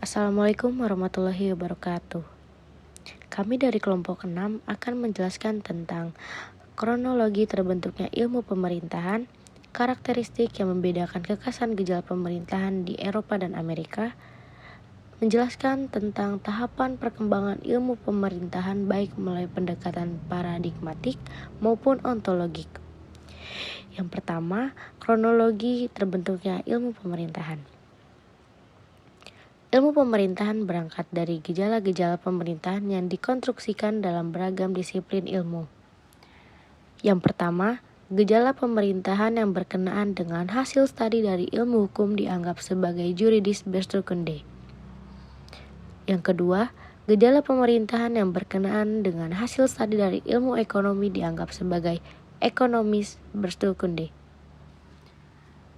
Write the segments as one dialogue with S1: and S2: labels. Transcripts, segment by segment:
S1: Assalamualaikum warahmatullahi wabarakatuh. Kami dari kelompok 6 akan menjelaskan tentang kronologi terbentuknya ilmu pemerintahan, karakteristik yang membedakan kekasan gejala pemerintahan di Eropa dan Amerika, menjelaskan tentang tahapan perkembangan ilmu pemerintahan baik melalui pendekatan paradigmatik maupun ontologik. Yang pertama, kronologi terbentuknya ilmu pemerintahan. Ilmu pemerintahan berangkat dari gejala-gejala pemerintahan yang dikonstruksikan dalam beragam disiplin ilmu. Yang pertama, gejala pemerintahan yang berkenaan dengan hasil studi dari ilmu hukum dianggap sebagai juridis Bestukunde. Yang kedua, gejala pemerintahan yang berkenaan dengan hasil studi dari ilmu ekonomi dianggap sebagai ekonomis Bestukunde.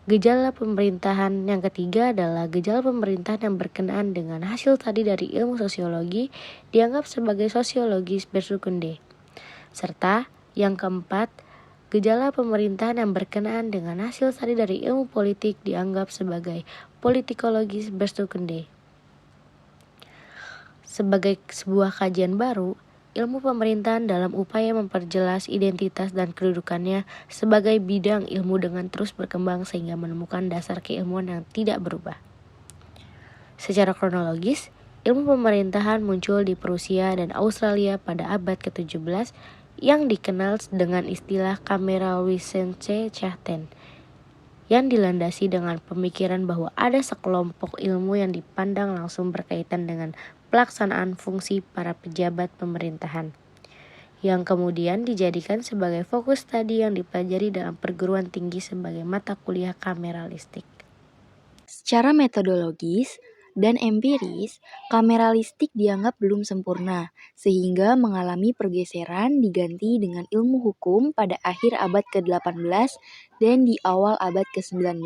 S1: Gejala pemerintahan yang ketiga adalah gejala pemerintahan yang berkenaan dengan hasil tadi dari ilmu sosiologi dianggap sebagai sosiologis Bestukunde. Serta yang keempat, gejala pemerintahan yang berkenaan dengan hasil tadi dari ilmu politik dianggap sebagai politikologis Bestukunde. Sebagai sebuah kajian baru, ilmu pemerintahan dalam upaya memperjelas identitas dan kedudukannya sebagai bidang ilmu dengan terus berkembang sehingga menemukan dasar keilmuan yang tidak berubah. Secara kronologis, ilmu pemerintahan muncul di Prusia dan Australia pada abad ke-17 yang dikenal dengan istilah Kameralwissenschatten, yang dilandasi dengan pemikiran bahwa ada sekelompok ilmu yang dipandang langsung berkaitan dengan pelaksanaan fungsi para pejabat pemerintahan, yang kemudian dijadikan sebagai fokus studi yang dipelajari dalam perguruan tinggi sebagai mata kuliah kameralistik.
S2: Secara metodologis dan empiris, kameralistik dianggap belum sempurna, sehingga mengalami pergeseran diganti dengan ilmu hukum pada akhir abad ke-18 dan di awal abad ke-19.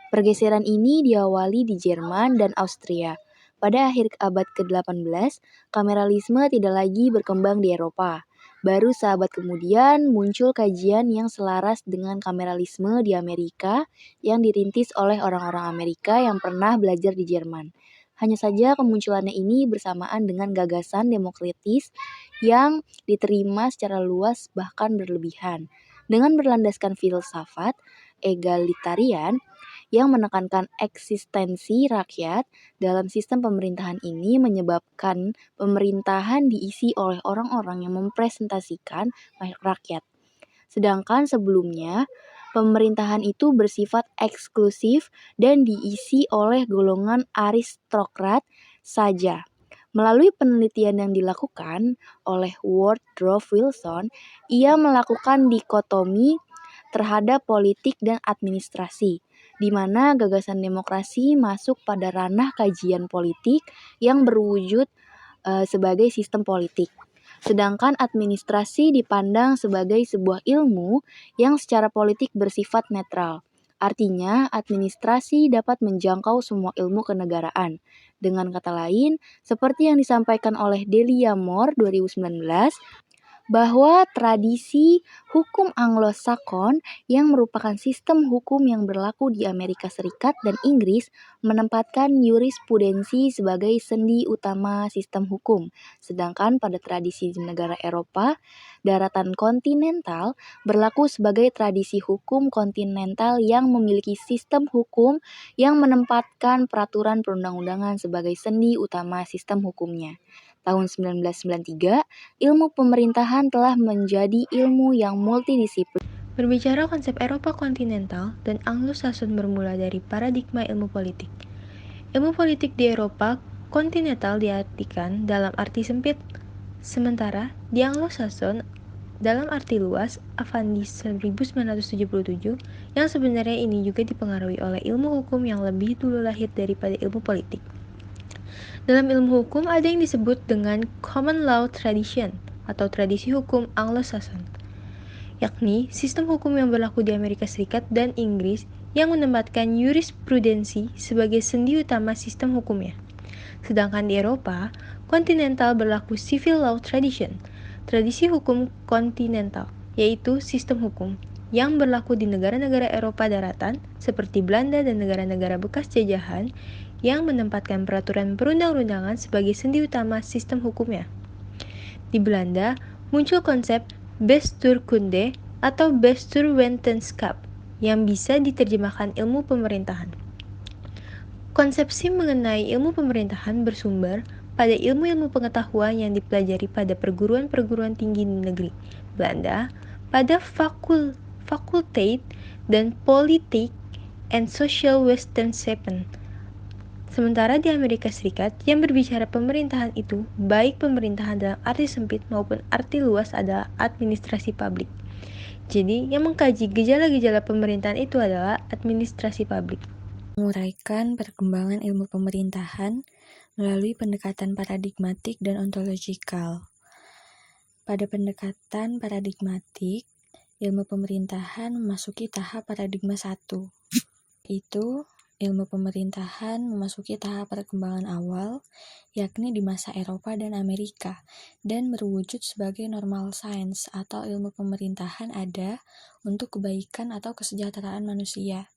S2: Pergeseran ini diawali di Jerman dan Austria. Pada akhir abad ke-18, kameralisme tidak lagi berkembang di Eropa. Baru seabad kemudian muncul kajian yang selaras dengan kameralisme di Amerika yang dirintis oleh orang-orang Amerika yang pernah belajar di Jerman. Hanya saja kemunculannya ini bersamaan dengan gagasan demokratis yang diterima secara luas bahkan berlebihan. Dengan berlandaskan filsafat egalitarian yang menekankan eksistensi rakyat dalam sistem pemerintahan ini menyebabkan pemerintahan diisi oleh orang-orang yang mempresentasikan rakyat. Sedangkan sebelumnya, pemerintahan itu bersifat eksklusif dan diisi oleh golongan aristokrat saja. Melalui penelitian yang dilakukan oleh Woodrow Wilson, ia melakukan dikotomi terhadap politik dan administrasi, di mana gagasan demokrasi masuk pada ranah kajian politik yang berwujud sebagai sistem politik. Sedangkan administrasi dipandang sebagai sebuah ilmu yang secara politik bersifat netral. Artinya, administrasi dapat menjangkau semua ilmu kenegaraan. Dengan kata lain, seperti yang disampaikan oleh Delia Moore 2019, bahwa tradisi hukum Anglo-Sakon yang merupakan sistem hukum yang berlaku di Amerika Serikat dan Inggris menempatkan jurisprudensi sebagai sendi utama sistem hukum, sedangkan pada tradisi negara Eropa, daratan kontinental berlaku sebagai tradisi hukum kontinental yang memiliki sistem hukum yang menempatkan peraturan perundang-undangan sebagai sendi utama sistem hukumnya. Tahun 1993, ilmu pemerintahan telah menjadi ilmu yang multidisiplin.
S3: Berbicara konsep Eropa kontinental dan Anglo-Saxon bermula dari paradigma ilmu politik. Ilmu politik di Eropa kontinental diartikan dalam arti sempit, sementara di Anglo-Saxon dalam arti luas Avandi 1977, yang sebenarnya ini juga dipengaruhi oleh ilmu hukum yang lebih dulu lahir daripada ilmu politik. Dalam ilmu hukum ada yang disebut dengan common law tradition atau tradisi hukum Anglo-Saxon, yakni sistem hukum yang berlaku di Amerika Serikat dan Inggris yang menempatkan jurisprudensi sebagai sendi utama sistem hukumnya. Sedangkan di Eropa kontinental berlaku civil law tradition, tradisi hukum kontinental, yaitu sistem hukum yang berlaku di negara-negara Eropa daratan seperti Belanda dan negara-negara bekas jajahan yang menempatkan peraturan perundang-undangan sebagai sendi utama sistem hukumnya. Di Belanda, muncul konsep bestuurkunde atau bestuurwetenschap yang bisa diterjemahkan ilmu pemerintahan. Konsepsi mengenai ilmu pemerintahan bersumber pada ilmu-ilmu pengetahuan yang dipelajari pada perguruan-perguruan tinggi di negeri Belanda pada Fakulteit dan Politik and Social Wetenschappen. Sementara di Amerika Serikat, yang berbicara pemerintahan itu, baik pemerintahan dalam arti sempit maupun arti luas adalah administrasi publik. Jadi, yang mengkaji gejala-gejala pemerintahan itu adalah administrasi publik.
S2: Menguraikan perkembangan ilmu pemerintahan melalui pendekatan paradigmatik dan ontologikal. Pada pendekatan paradigmatik, ilmu pemerintahan memasuki tahap paradigma 1. Itu ilmu pemerintahan memasuki tahap perkembangan awal, yakni di masa Eropa dan Amerika, dan berwujud sebagai normal science atau ilmu pemerintahan ada untuk kebaikan atau kesejahteraan manusia.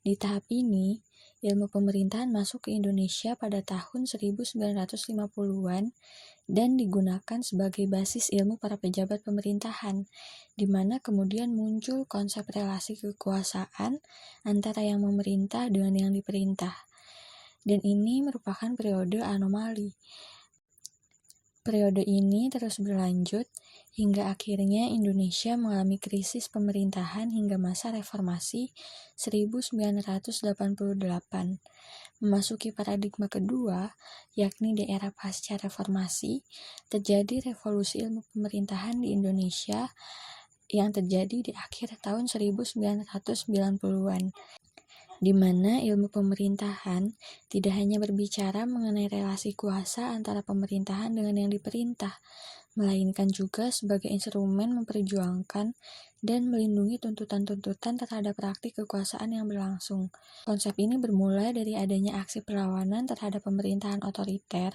S2: Di tahap ini, ilmu pemerintahan masuk ke Indonesia pada tahun 1950-an dan digunakan sebagai basis ilmu para pejabat pemerintahan, di mana kemudian muncul konsep relasi kekuasaan antara yang memerintah dengan yang diperintah. Dan ini merupakan periode anomali. Periode ini terus berlanjut hingga akhirnya Indonesia mengalami krisis pemerintahan hingga masa reformasi 1988. Memasuki paradigma kedua, yakni di era pasca reformasi, terjadi revolusi ilmu pemerintahan di Indonesia yang terjadi di akhir tahun 1990-an, di mana ilmu pemerintahan tidak hanya berbicara mengenai relasi kuasa antara pemerintahan dengan yang diperintah, melainkan juga sebagai instrumen memperjuangkan dan melindungi tuntutan-tuntutan terhadap praktik kekuasaan yang berlangsung. Konsep ini bermula dari adanya aksi perlawanan terhadap pemerintahan otoriter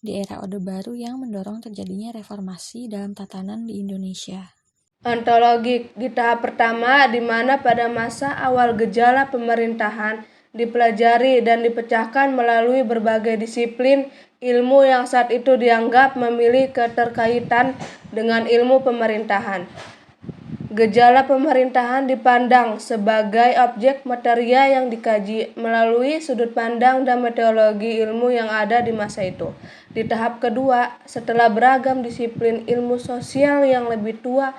S2: di era Orde Baru yang mendorong terjadinya reformasi dalam tatanan di Indonesia.
S4: Ontologi di tahap pertama, di mana pada masa awal gejala pemerintahan dipelajari dan dipecahkan melalui berbagai disiplin ilmu yang saat itu dianggap memiliki keterkaitan dengan ilmu pemerintahan. Gejala pemerintahan dipandang sebagai objek materia yang dikaji melalui sudut pandang dan metodologi ilmu yang ada di masa itu. Di tahap kedua, setelah beragam disiplin ilmu sosial yang lebih tua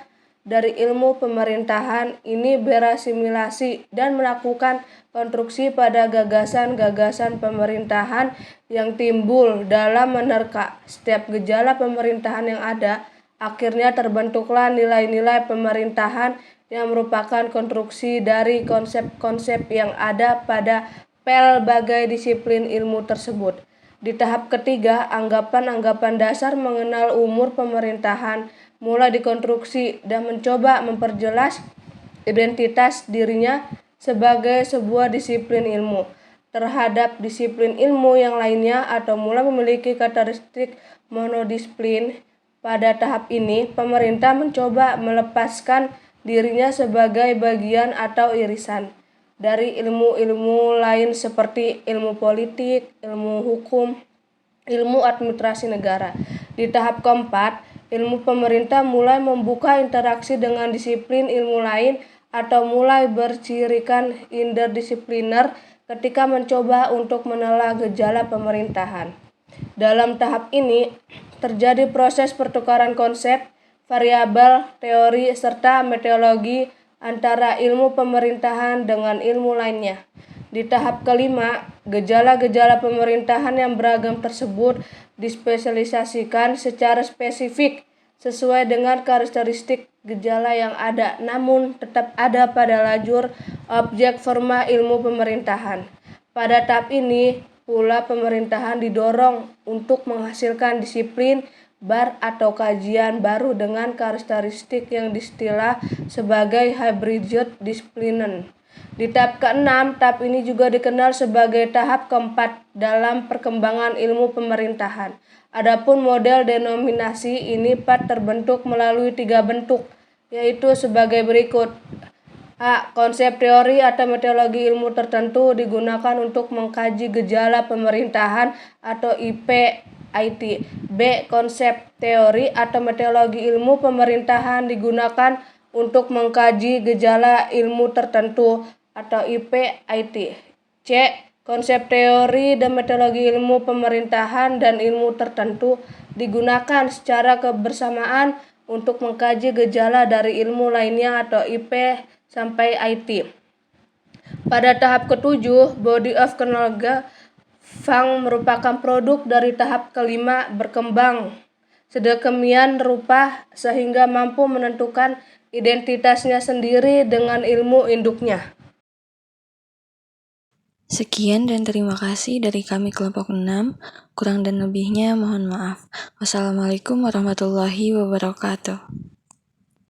S4: dari ilmu pemerintahan ini berasimilasi dan melakukan konstruksi pada gagasan-gagasan pemerintahan yang timbul dalam menerka setiap gejala pemerintahan yang ada. Akhirnya terbentuklah nilai-nilai pemerintahan yang merupakan konstruksi dari konsep-konsep yang ada pada pelbagai disiplin ilmu tersebut. Di tahap ketiga, anggapan-anggapan dasar mengenal umur pemerintahan mulai dikonstruksi dan mencoba memperjelas identitas dirinya sebagai sebuah disiplin ilmu terhadap disiplin ilmu yang lainnya atau mulai memiliki karakteristik monodisiplin. Pada tahap ini, pemerintah mencoba melepaskan dirinya sebagai bagian atau irisan dari ilmu-ilmu lain seperti ilmu politik, ilmu hukum, ilmu administrasi negara. Di tahap keempat, ilmu pemerintah mulai membuka interaksi dengan disiplin ilmu lain atau mulai bercirikan interdisipliner ketika mencoba untuk menelaah gejala pemerintahan. Dalam tahap ini, terjadi proses pertukaran konsep, variabel, teori, serta metodologi antara ilmu pemerintahan dengan ilmu lainnya. Di tahap kelima, gejala-gejala pemerintahan yang beragam tersebut dispesialisasikan secara spesifik sesuai dengan karakteristik gejala yang ada, namun tetap ada pada lajur objek forma ilmu pemerintahan. Pada tahap ini pula pemerintahan didorong untuk menghasilkan disiplin atau kajian baru dengan karakteristik yang diistilah sebagai hybrid disiplinen. Di tahap ke-6, tahap ini juga dikenal sebagai tahap keempat dalam perkembangan ilmu pemerintahan. Adapun model denominasi ini terbentuk melalui 3 bentuk, yaitu sebagai berikut. A. Konsep teori atau metodologi ilmu tertentu digunakan untuk mengkaji gejala pemerintahan atau IP/IT. B. Konsep teori atau metodologi ilmu pemerintahan digunakan untuk mengkaji gejala ilmu tertentu atau IP/IT. C. Konsep teori dan metodologi ilmu pemerintahan dan ilmu tertentu digunakan secara kebersamaan untuk mengkaji gejala dari ilmu lainnya atau IP sampai IT. Pada tahap ketujuh, body of knowledge, Fang merupakan produk dari tahap kelima berkembang sedemikian rupa sehingga mampu menentukan identitasnya sendiri dengan ilmu induknya.
S5: Sekian dan terima kasih dari kami kelompok 6. Kurang dan lebihnya mohon maaf. Wassalamualaikum warahmatullahi wabarakatuh.